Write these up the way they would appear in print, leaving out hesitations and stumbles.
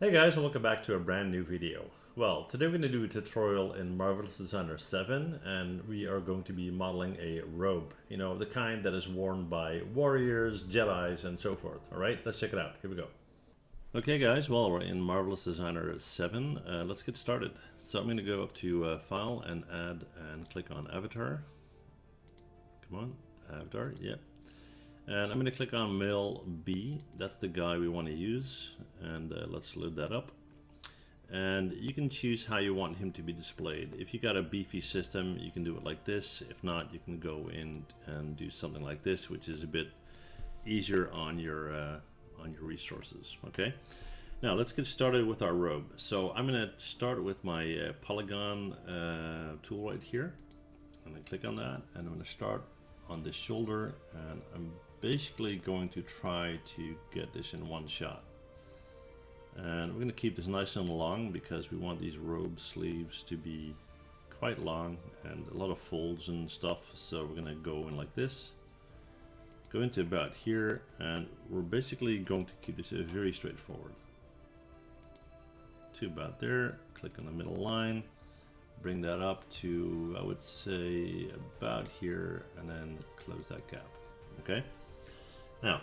Hey guys, and welcome back to a brand new video. Well, today we're going to do a tutorial in Marvelous Designer 7, and we are going to be modeling a robe. You know, the kind that is worn by warriors, Jedis, and so forth. Alright, let's check it out. Here we go. Okay guys, well we're in Marvelous Designer 7. Let's get started. So I'm going to go up to File and Add and click on Avatar. Come on, Avatar, yep. And I'm going to click on Male B. That's the guy we want to use. And let's load that up. And you can choose how you want him to be displayed. If you got a beefy system, you can do it like this. If not, you can go in and do something like this, which is a bit easier on your resources. Okay. Now let's get started with our robe. So I'm going to start with my polygon tool right here. I'm going to click on that, and I'm going to start on the shoulder, and I'm basically going to try to get this in one shot. And we're going to keep this nice and long because we want these robe sleeves to be quite long and a lot of folds and stuff. So we're going to go in like this, go into about here, and we're basically going to keep this very straightforward. To about there, click on the middle line, bring that up to, I would say, about here, and then close that gap. Okay. Now,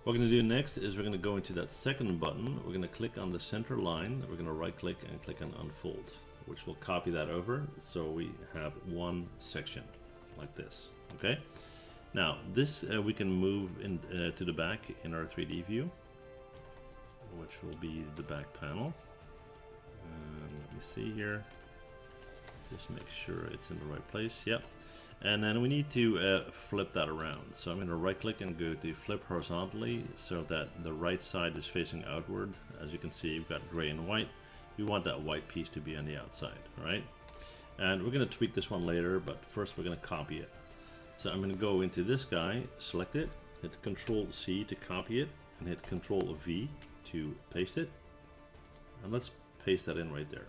what we're going to do next is we're going to go into that second button. We're going to click on the center line. We're going to right click and click on Unfold, which will copy that over. So we have one section like this. Okay. Now, this we can move in, to the back in our 3D view, which will be the back panel. And let me see here. Just make sure it's in the right place. Yep. And then we need to flip that around. So I'm going to right click and go to flip horizontally so that the right side is facing outward. As you can see, you've got gray and white. We want that white piece to be on the outside, right? And we're going to tweak this one later, but first we're going to copy it. So I'm going to go into this guy, select it, hit Control C to copy it, and hit Control V to paste it. And let's paste that in right there.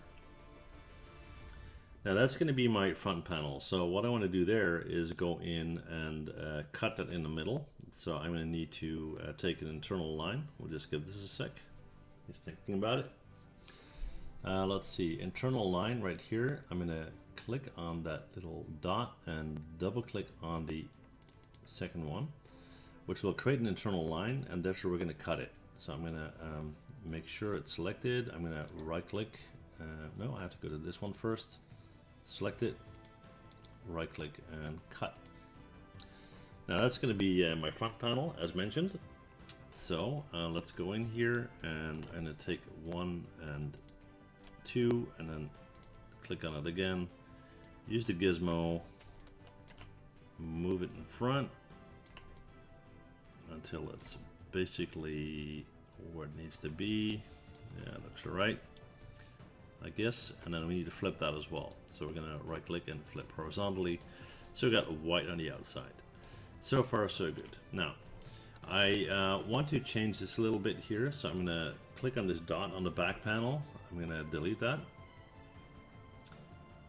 Now that's going to be my front panel. So what I want to do there is go in and cut that in the middle. So I'm going to need to take an internal line. We'll just give this a sec. Just thinking about it. Let's see, internal line right here. I'm going to click on that little dot and double click on the second one, which will create an internal line, and that's where we're going to cut it. So I'm going to make sure it's selected. I'm going to right click. No, I have to go to this one first. Select it, right click, and cut. Now that's going to be my front panel as mentioned. So let's go in here, and I'm going to take 1 and 2 and then click on it again. Use the gizmo, move it in front until it's basically where it needs to be. Yeah, it looks all right, I guess. And then we need to flip that as well. So we're going to right click and flip horizontally. So we got white on the outside. So far so good. Now I want to change this a little bit here. So I'm going to click on this dot on the back panel. I'm going to delete that.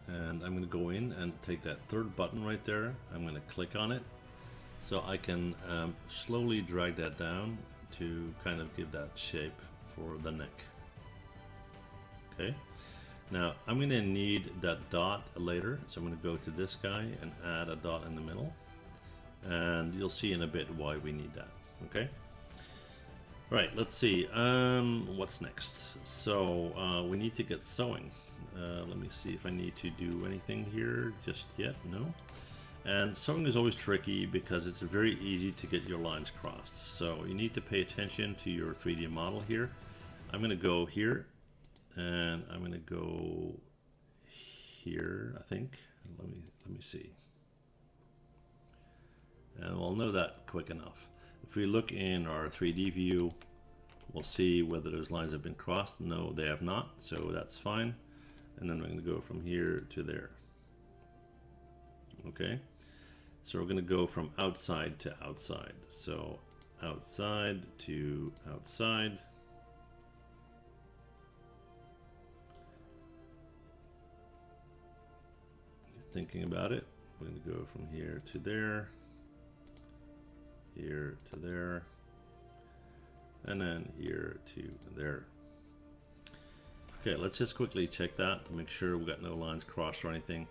And I'm going to go in and take that third button right there. I'm going to click on it. So I can slowly drag that down to kind of give that shape for the neck. Okay. Now I'm going to need that dot later, so I'm going to go to this guy and add a dot in the middle, and you'll see in a bit why we need that. Okay. Right. Let's see. What's next? So we need to get sewing. Let me see if I need to do anything here just yet. No. And sewing is always tricky because it's very easy to get your lines crossed. So you need to pay attention to your 3D model here. I'm going to go here. And I'm going to go here, I think. Let me see. And we'll know that quick enough. If we look in our 3D view, we'll see whether those lines have been crossed. No, they have not, so that's fine. And then we're going to go from here to there. Okay, so we're going to go from outside to outside. So outside to outside. Thinking about it, we're going to go from here to there, here to there, and then here to there. Okay, let's just quickly check that to make sure we got no lines crossed or anything.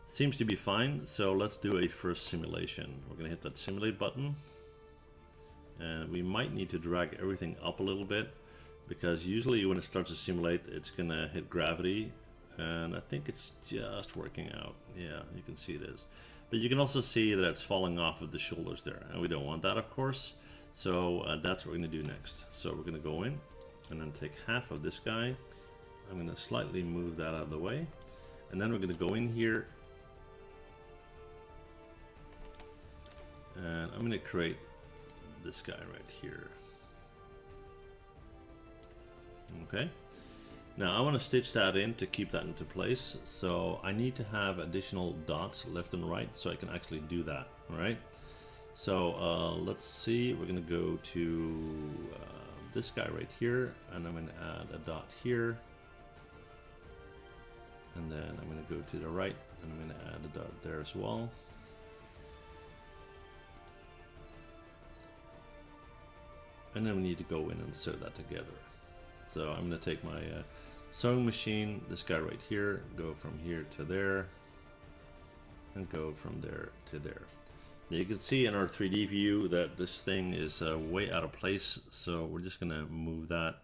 Seems to be fine, so let's do a first simulation. We're gonna hit that simulate button, and we might need to drag everything up a little bit, because usually when it starts to simulate, it's gonna hit gravity, and I think it's just working out. Yeah, you can see it is. But you can also see that it's falling off of the shoulders there, and we don't want that, of course. So that's what we're gonna do next. So we're gonna go in and then take half of this guy. I'm gonna slightly move that out of the way, and then we're gonna go in here, and I'm gonna create this guy right here. Okay, now I want to stitch that in to keep that into place, so I need to have additional dots left and right so I can actually do that. All right, so let's see, we're gonna go to this guy right here, and I'm gonna add a dot here, and then I'm gonna go to the right, and I'm gonna add a dot there as well. And then we need to go in and sew that together. So I'm going to take my sewing machine, this guy right here, go from here to there, and go from there to there. Now you can see in our 3D view that this thing is way out of place, so we're just going to move that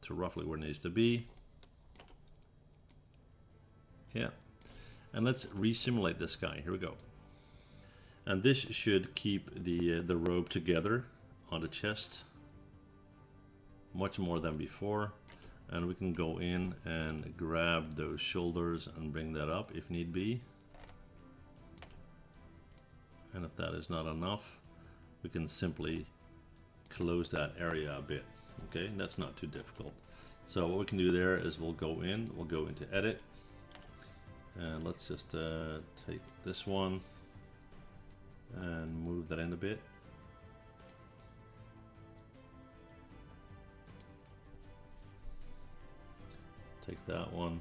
to roughly where it needs to be. Yeah, and let's re-simulate this guy. Here we go. And this should keep the robe together on the chest much more than before, and we can go in and grab those shoulders and bring that up if need be. And if that is not enough, we can simply close that area a bit. Okay, that's not too difficult. So what we can do there is we'll go into edit, and let's just take this one and move that in a bit. Take that one,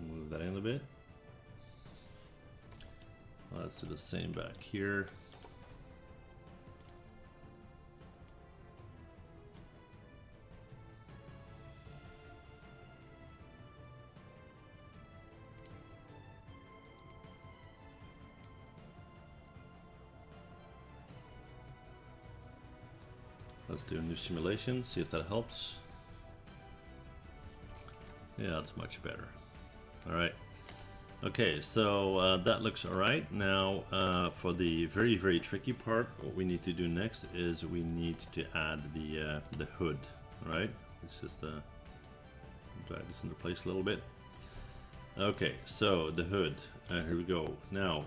move that in a bit. Let's do the same back here. Let's do a new simulation, see if that helps. Yeah, that's much better. All right. Okay, so that looks all right. Now, for the very, very tricky part, what we need to do next is we need to add the hood, right? Let's just drag this into place a little bit. Okay, so the hood, here we go. Now,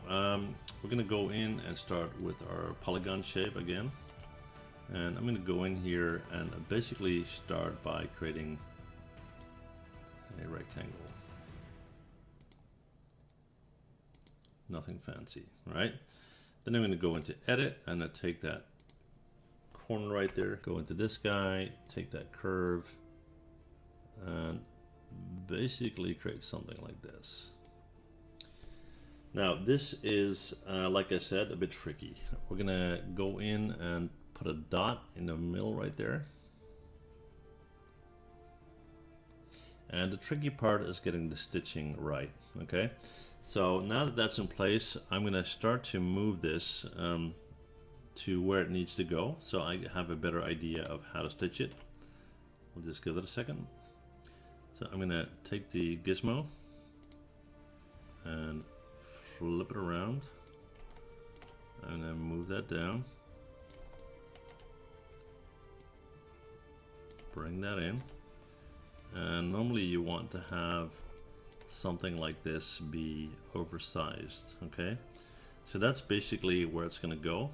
we're gonna go in and start with our polygon shape again. And I'm going to go in here and basically start by creating a rectangle. Nothing fancy, right? Then I'm going to go into edit and I take that corner right there, go into this guy, take that curve, and basically create something like this. Now this is, like I said, a bit tricky. We're going to go in and put a dot in the middle right there. And the tricky part is getting the stitching right, okay? So now that that's in place, I'm gonna start to move this to where it needs to go, so I have a better idea of how to stitch it. We'll just give it a second. So I'm gonna take the gizmo and flip it around, and then move that down. Bring that in, and normally you want to have something like this be oversized. Okay, so that's basically where it's going to go,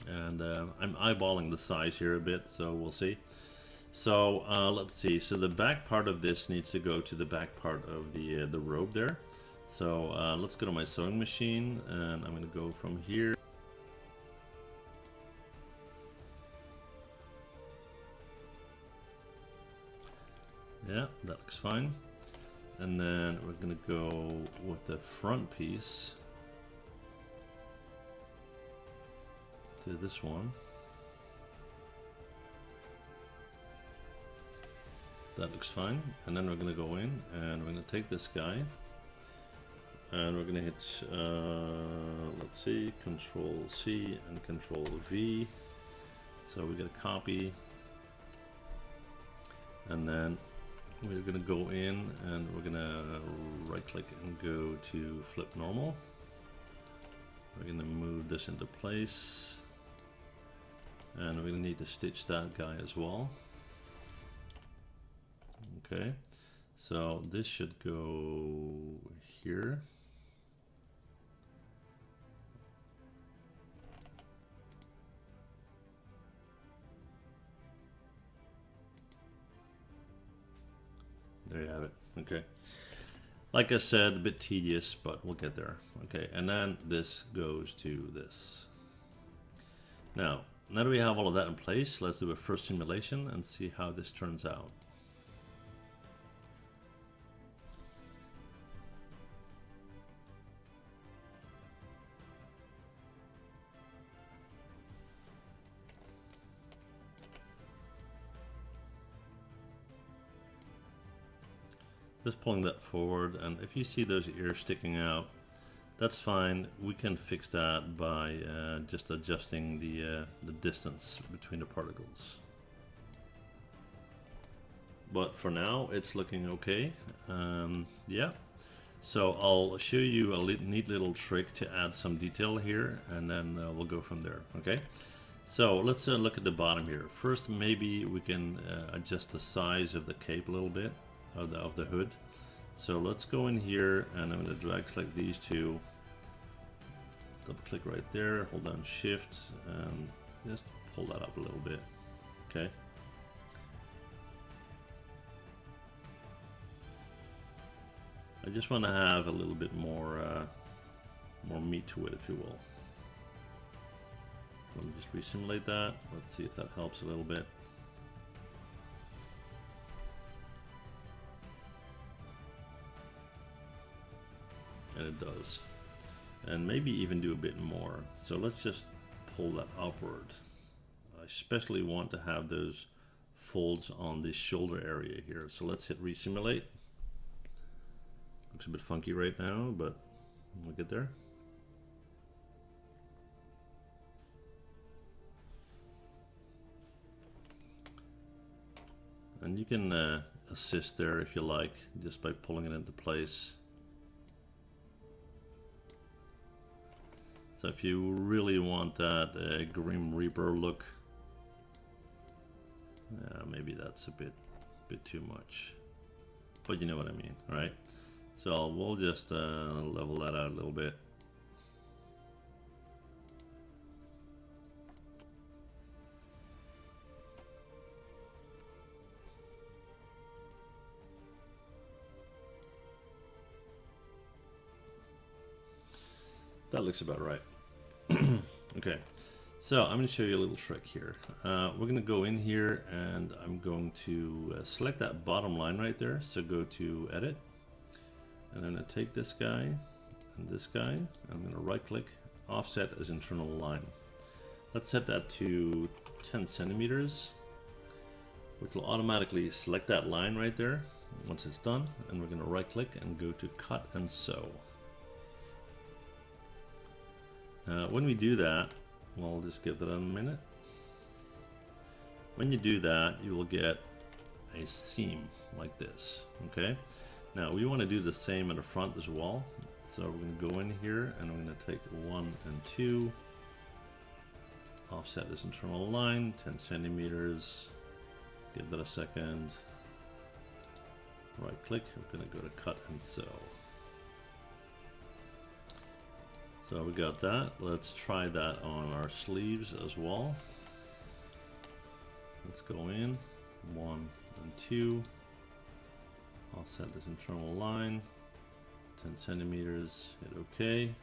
and I'm eyeballing the size here a bit, so we'll see. So let's see, so the back part of this needs to go to the back part of the robe there. So let's go to my sewing machine, and I'm going to go from here. Yeah, that looks fine. And then we're going to go with the front piece to this one. That looks fine. And then we're going to go in and we're going to take this guy and we're going to hit, let's see, Control C and Control V. So we're going to copy, and then we're going to go in and we're going to right click and go to flip normal. We're going to move this into place, and we're going to need to stitch that guy as well. Okay, so this should go here. There you have it. Okay. Like I said, a bit tedious, but we'll get there. Okay, and then this goes to this. Now that we have all of that in place, let's do a first simulation and see how this turns out. Just pulling that forward, and if you see those ears sticking out, that's fine. We can fix that by just adjusting the distance between the particles. But for now, it's looking okay. Yeah. So I'll show you a neat little trick to add some detail here, and then we'll go from there. Okay. So let's look at the bottom here. First, maybe we can adjust the size of the cape a little bit. Of the hood. So let's go in here and I'm going to drag select these two, double click right there, hold down shift and just pull that up a little bit. Okay, I just want to have a little bit more meat to it, if you will. So let me just resimulate that. Let's see if that helps a little bit. And it does, and maybe even do a bit more. So let's just pull that upward. I especially want to have those folds on this shoulder area here. So let's hit resimulate. Looks a bit funky right now, but we'll get there. And you can assist there if you like, just by pulling it into place. So if you really want that Grim Reaper look, maybe that's a bit too much, but you know what I mean, right? So we'll just level that out a little bit. That looks about right. Okay, so I'm going to show you a little trick here. We're going to go in here and I'm going to select that bottom line right there. So go to edit, and I'm going to take this guy and this guy. I'm going to right click, offset as internal line. Let's set that to 10 centimeters, which will automatically select that line right there once it's done. And we're going to right click and go to cut and sew. When we do that, we'll just give that a minute. When you do that, you will get a seam like this. Okay, now we want to do the same in the front as well. So we're going to go in here and we're going to take 1 and 2, offset this internal line 10 centimeters, give that a second, right click, we're going to go to cut and sew. So we got that. Let's try that on our sleeves as well. Let's go in 1 and 2, offset this internal line 10 centimeters, hit OK,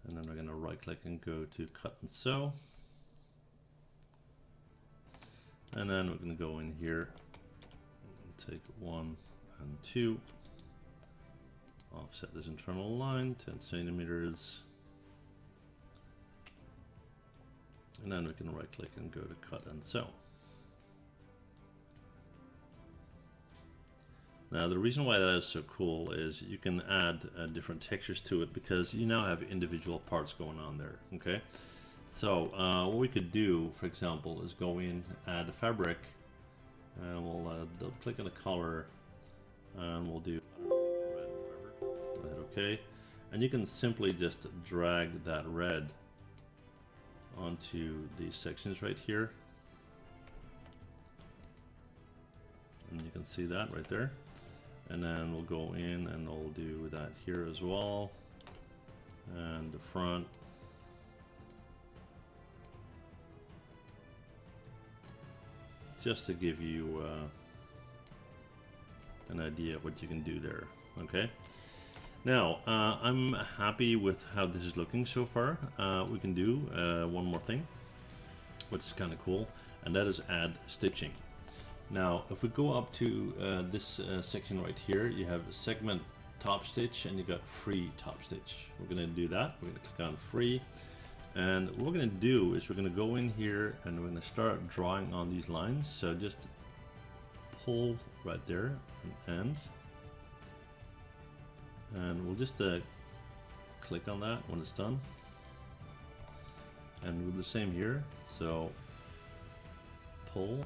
and then we're going to right click and go to cut and sew, and then we're going to go in here and take 1 and 2, offset this internal line 10 centimeters, and then we can right click and go to cut and sew. Now the reason why that is so cool is you can add different textures to it because you now have individual parts going on there. Okay, so what we could do, for example, is go in, add a fabric, and we'll double click on the color, and we'll do red, whatever. Hit OK, and you can simply just drag that red onto these sections right here, and you can see that right there. And then we'll go in and we'll do that here as well, and the front. Just to give you an idea of what you can do there. Okay. Now I'm happy with how this is looking so far. We can do one more thing, which is kind of cool, and that is add stitching. Now if we go up to this section right here, you have segment top stitch and you got free top stitch. We're going to do that. We're going to click on free, and what we're going to do is we're going to go in here and we're going to start drawing on these lines. So just pull right there and we'll just click on that when it's done, and we'll do the same here. So pull,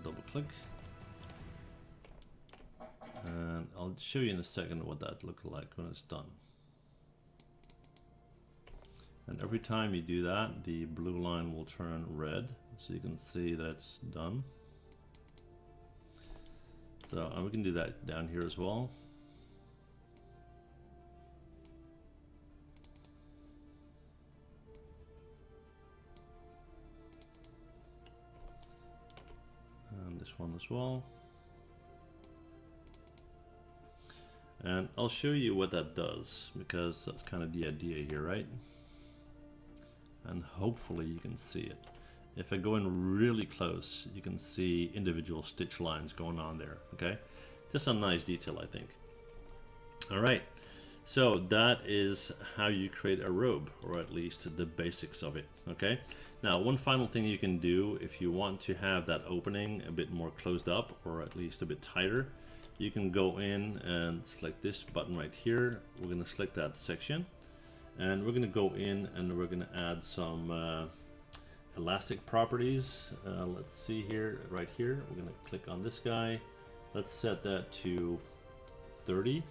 double click, and I'll show you in a second what that looks like when it's done. And every time you do that, the blue line will turn red, so you can see that it's done. So we can do that down here as well. And this one as well. And I'll show you what that does, because that's kind of the idea here, right? And hopefully you can see it. If I go in really close, you can see individual stitch lines going on there. Okay, just a nice detail, I think. All right, so that is how you create a robe, or at least the basics of it. Okay, now one final thing you can do if you want to have that opening a bit more closed up, or at least a bit tighter, you can go in and select this button right here. We're going to select that section, and we're going to go in and we're going to add some elastic properties. Let's see here, right here, we're going to click on this guy. Let's set that to 30,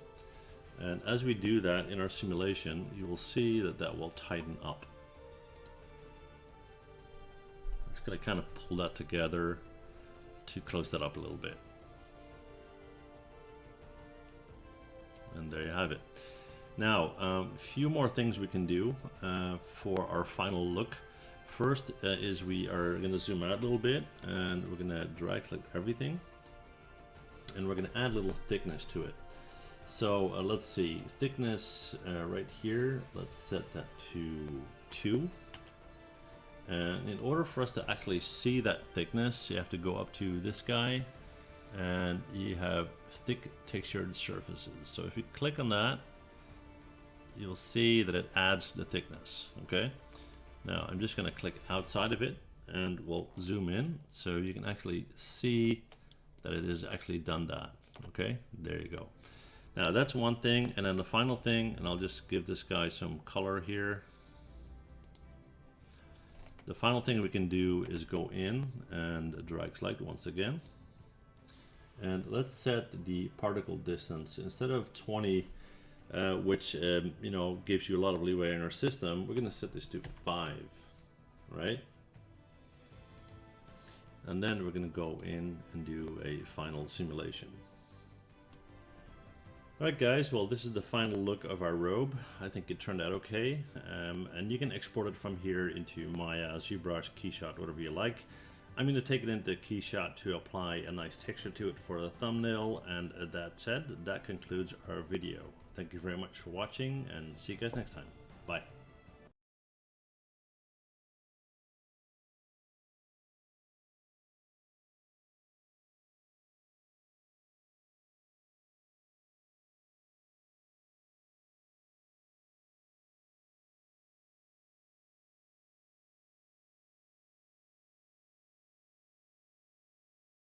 and as we do that in our simulation, you will see that that will tighten up. Just going to kind of pull that together to close that up a little bit, and there you have it. Now a few more things we can do for our final look. First is we are going to zoom out a little bit, and we're going to drag click everything, and we're going to add a little thickness to it. So let's see, thickness right here, let's set that to 2. And in order for us to actually see that thickness, you have to go up to this guy, and you have thick textured surfaces. So if you click on that, you'll see that it adds the thickness. Okay. Now I'm just going to click outside of it, and we'll zoom in so you can actually see that it has actually done that. Okay, there you go. Now that's one thing, and then the final thing, and I'll just give this guy some color here. The final thing we can do is go in and drag select once again, and let's set the particle distance instead of 20, which you know, gives you a lot of leeway in our system. We're going to set this to 5, right? And then we're going to go in and do a final simulation. Alright guys, well this is the final look of our robe. I think it turned out okay, and you can export it from here into Maya, ZBrush, KeyShot, whatever you like. I'm going to take it into KeyShot to apply a nice texture to it for the thumbnail, and that said, that concludes our video. Thank you very much for watching, and see you guys next time. Bye.